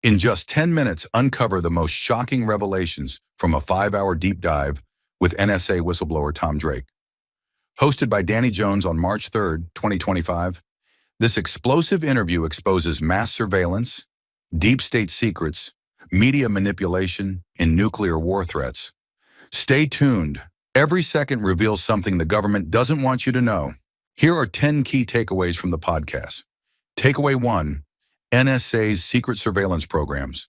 In just 10 minutes, uncover the most shocking revelations from a 5-hour deep dive with NSA whistleblower Tom Drake. Hosted by Danny Jones on March 3, 2025, this explosive interview exposes mass surveillance, deep state secrets, media manipulation, and nuclear war threats. Stay tuned. Every second reveals something the government doesn't want you to know. Here are 10 key takeaways from the podcast. Takeaway 1. NSA's secret surveillance programs.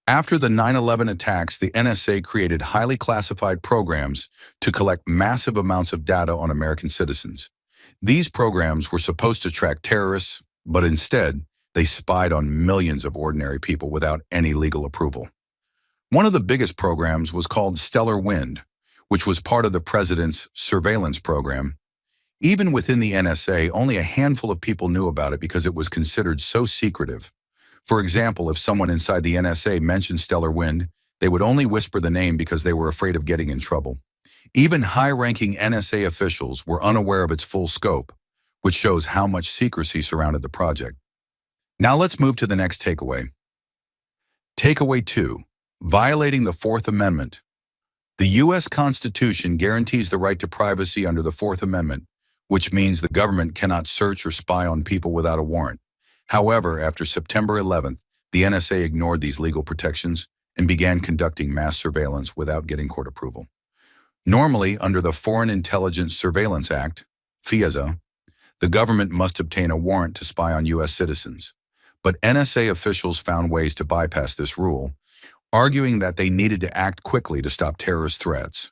After the 9/11 attacks, the NSA created highly classified programs to collect massive amounts of data on American citizens. These programs were supposed to track terrorists, but instead, they spied on millions of ordinary people without any legal approval. One of the biggest programs was called Stellar Wind, which was part of the president's surveillance program. Even within the NSA, only a handful of people knew about it because it was considered so secretive. For example, if someone inside the NSA mentioned Stellar Wind, they would only whisper the name because they were afraid of getting in trouble. Even high-ranking NSA officials were unaware of its full scope, which shows how much secrecy surrounded the project. Now let's move to the next takeaway. Takeaway 2. Violating the Fourth Amendment. The U.S. Constitution guarantees the right to privacy under the Fourth Amendment, which means the government cannot search or spy on people without a warrant. However, after September 11th, the NSA ignored these legal protections and began conducting mass surveillance without getting court approval. Normally, under the Foreign Intelligence Surveillance Act, FISA, the government must obtain a warrant to spy on U.S. citizens. But NSA officials found ways to bypass this rule, arguing that they needed to act quickly to stop terrorist threats.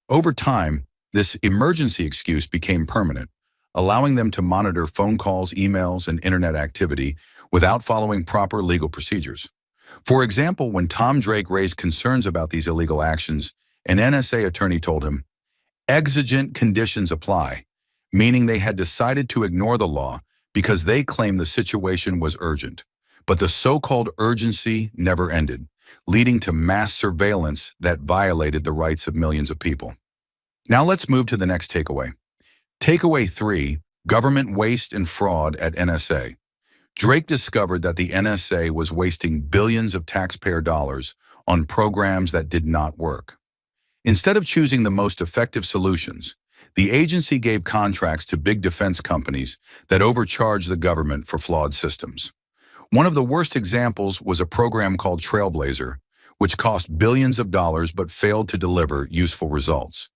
Over time, this emergency excuse became permanent, allowing them to monitor phone calls, emails, and internet activity without following proper legal procedures. For example, when Tom Drake raised concerns about these illegal actions, an NSA attorney told him, "Exigent conditions apply," meaning they had decided to ignore the law because they claimed the situation was urgent. But the so-called urgency never ended, leading to mass surveillance that violated the rights of millions of people. Now let's move to the next takeaway. Takeaway 3, government waste and fraud at NSA. Drake discovered that the NSA was wasting billions of taxpayer dollars on programs that did not work. Instead of choosing the most effective solutions, the agency gave contracts to big defense companies that overcharged the government for flawed systems. One of the worst examples was a program called Trailblazer, which cost billions of dollars but failed to deliver useful results.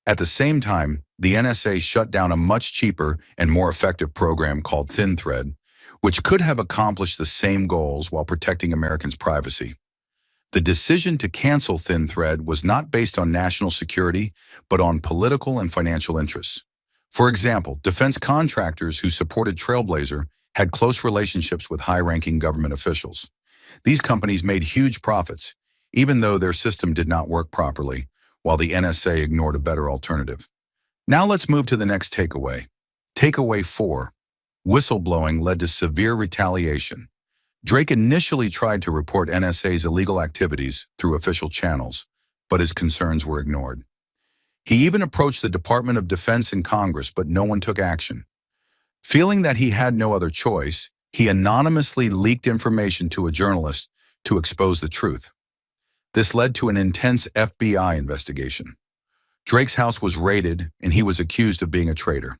At the same time, the NSA shut down a much cheaper and more effective program called ThinThread, which could have accomplished the same goals while protecting Americans' privacy. The decision to cancel ThinThread was not based on national security, but on political and financial interests. For example, defense contractors who supported Trailblazer had close relationships with high-ranking government officials. These companies made huge profits, even though their system did not work properly, while the NSA ignored a better alternative. Now let's move to the next takeaway. Takeaway 4. Whistleblowing led to severe retaliation. Drake initially tried to report NSA's illegal activities through official channels, but his concerns were ignored. He even approached the Department of Defense and Congress, but no one took action. Feeling that he had no other choice, he anonymously leaked information to a journalist to expose the truth. This led to an intense FBI investigation. Drake's house was raided, and he was accused of being a traitor.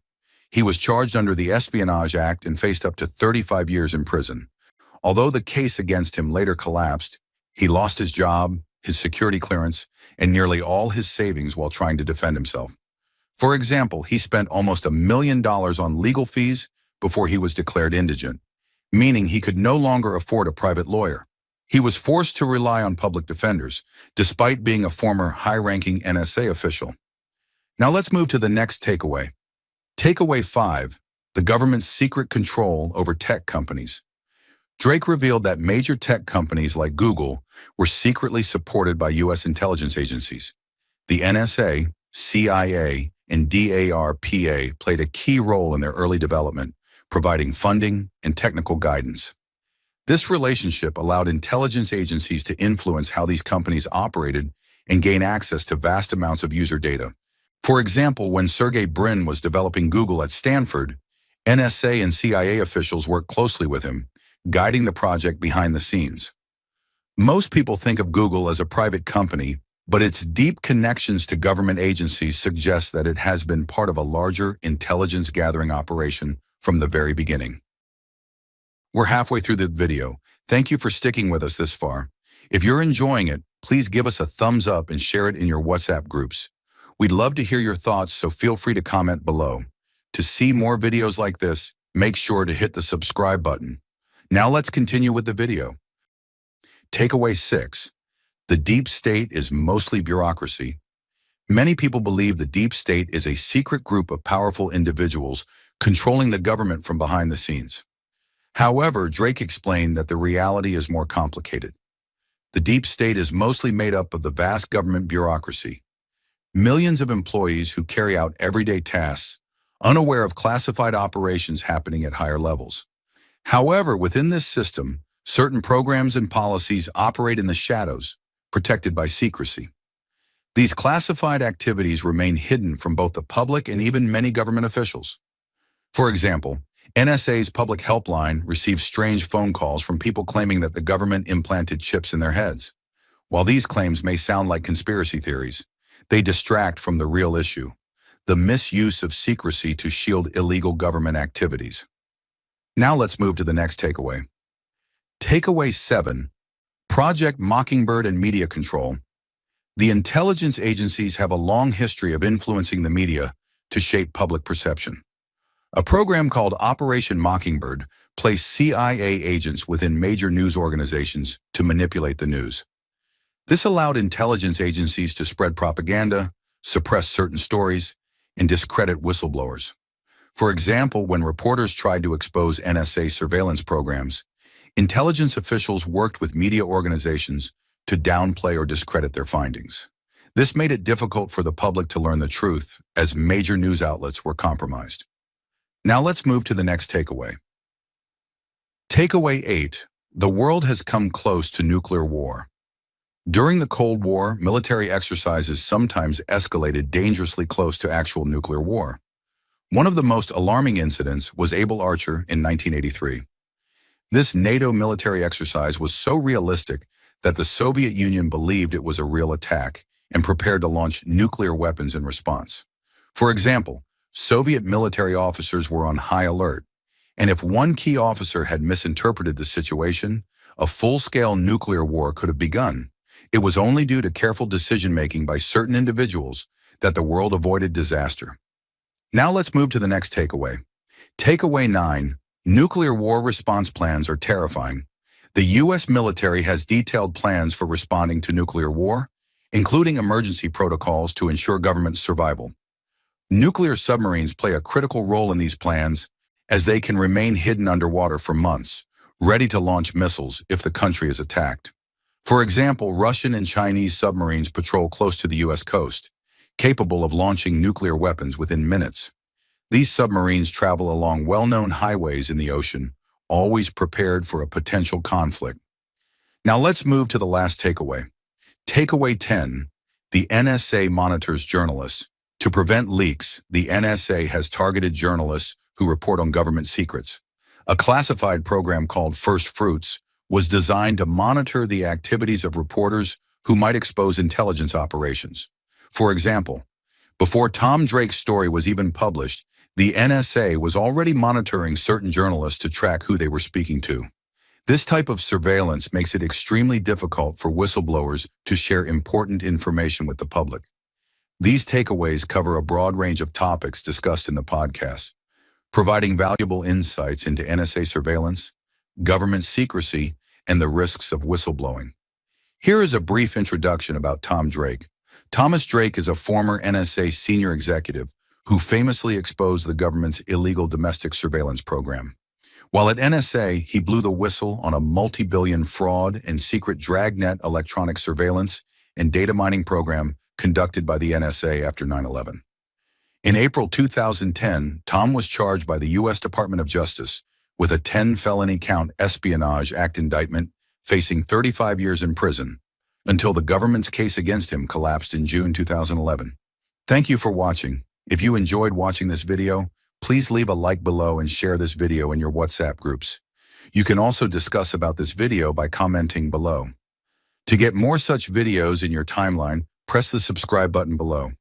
He was charged under the Espionage Act and faced up to 35 years in prison. Although the case against him later collapsed, he lost his job, his security clearance, and nearly all his savings while trying to defend himself. For example, he spent almost $1 million on legal fees before he was declared indigent, meaning he could no longer afford a private lawyer. He was forced to rely on public defenders, despite being a former high-ranking NSA official. Now let's move to the next takeaway. Takeaway 5, the government's secret control over tech companies. Drake revealed that major tech companies like Google were secretly supported by U.S. intelligence agencies. The NSA, CIA, and DARPA played a key role in their early development, providing funding and technical guidance. This relationship allowed intelligence agencies to influence how these companies operated and gain access to vast amounts of user data. For example, when Sergey Brin was developing Google at Stanford, NSA and CIA officials worked closely with him, guiding the project behind the scenes. Most people think of Google as a private company, but its deep connections to government agencies suggest that it has been part of a larger intelligence-gathering operation from the very beginning. We're halfway through the video. Thank you for sticking with us this far. If you're enjoying it, please give us a thumbs up and share it in your WhatsApp groups. We'd love to hear your thoughts, so feel free to comment below. To see more videos like this, make sure to hit the subscribe button. Now let's continue with the video. Takeaway 6. The deep state is mostly bureaucracy. Many people believe the deep state is a secret group of powerful individuals controlling the government from behind the scenes. However, Drake explained that the reality is more complicated. The deep state is mostly made up of the vast government bureaucracy. Millions of employees who carry out everyday tasks, unaware of classified operations happening at higher levels. However, within this system, certain programs and policies operate in the shadows, protected by secrecy. These classified activities remain hidden from both the public and even many government officials. For example, NSA's public helpline receives strange phone calls from people claiming that the government implanted chips in their heads. While these claims may sound like conspiracy theories, they distract from the real issue: the misuse of secrecy to shield illegal government activities. Now let's move to the next takeaway. Takeaway 7. Project Mockingbird and media control. The intelligence agencies have a long history of influencing the media to shape public perception. A program called Operation Mockingbird placed CIA agents within major news organizations to manipulate the news. This allowed intelligence agencies to spread propaganda, suppress certain stories, and discredit whistleblowers. For example, when reporters tried to expose NSA surveillance programs, intelligence officials worked with media organizations to downplay or discredit their findings. This made it difficult for the public to learn the truth, as major news outlets were compromised. Now let's move to the next takeaway. Takeaway 8. The world has come close to nuclear war. During the Cold War, military exercises sometimes escalated dangerously close to actual nuclear war. One of the most alarming incidents was Able Archer in 1983. This NATO military exercise was so realistic that the Soviet Union believed it was a real attack and prepared to launch nuclear weapons in response. For example, Soviet military officers were on high alert, and if one key officer had misinterpreted the situation, a full-scale nuclear war could have begun. It was only due to careful decision-making by certain individuals that the world avoided disaster. Now let's move to the next takeaway. Takeaway 9. Nuclear war response plans are terrifying. The U.S. military has detailed plans for responding to nuclear war, including emergency protocols to ensure government survival. Nuclear submarines play a critical role in these plans, as they can remain hidden underwater for months, ready to launch missiles if the country is attacked. For example, Russian and Chinese submarines patrol close to the U.S. coast, capable of launching nuclear weapons within minutes. These submarines travel along well-known highways in the ocean, always prepared for a potential conflict. Now let's move to the last takeaway. Takeaway 10. The NSA monitors journalists. To prevent leaks, the NSA has targeted journalists who report on government secrets. A classified program called First Fruits was designed to monitor the activities of reporters who might expose intelligence operations. For example, before Tom Drake's story was even published, the NSA was already monitoring certain journalists to track who they were speaking to. This type of surveillance makes it extremely difficult for whistleblowers to share important information with the public. These takeaways cover a broad range of topics discussed in the podcast, providing valuable insights into NSA surveillance, government secrecy, and the risks of whistleblowing. Here is a brief introduction about Tom Drake. Thomas Drake is a former NSA senior executive who famously exposed the government's illegal domestic surveillance program. While at NSA, he blew the whistle on a multi-billion fraud and secret dragnet electronic surveillance and data mining program conducted by the NSA after 9/11. In April 2010, Tom was charged by the U.S. Department of Justice with a 10-felony count Espionage Act indictment, facing 35 years in prison, until the government's case against him collapsed in June 2011. Thank you for watching. If you enjoyed watching this video, please leave a like below and share this video in your WhatsApp groups. You can also discuss about this video by commenting below. To get more such videos in your timeline, press the subscribe button below.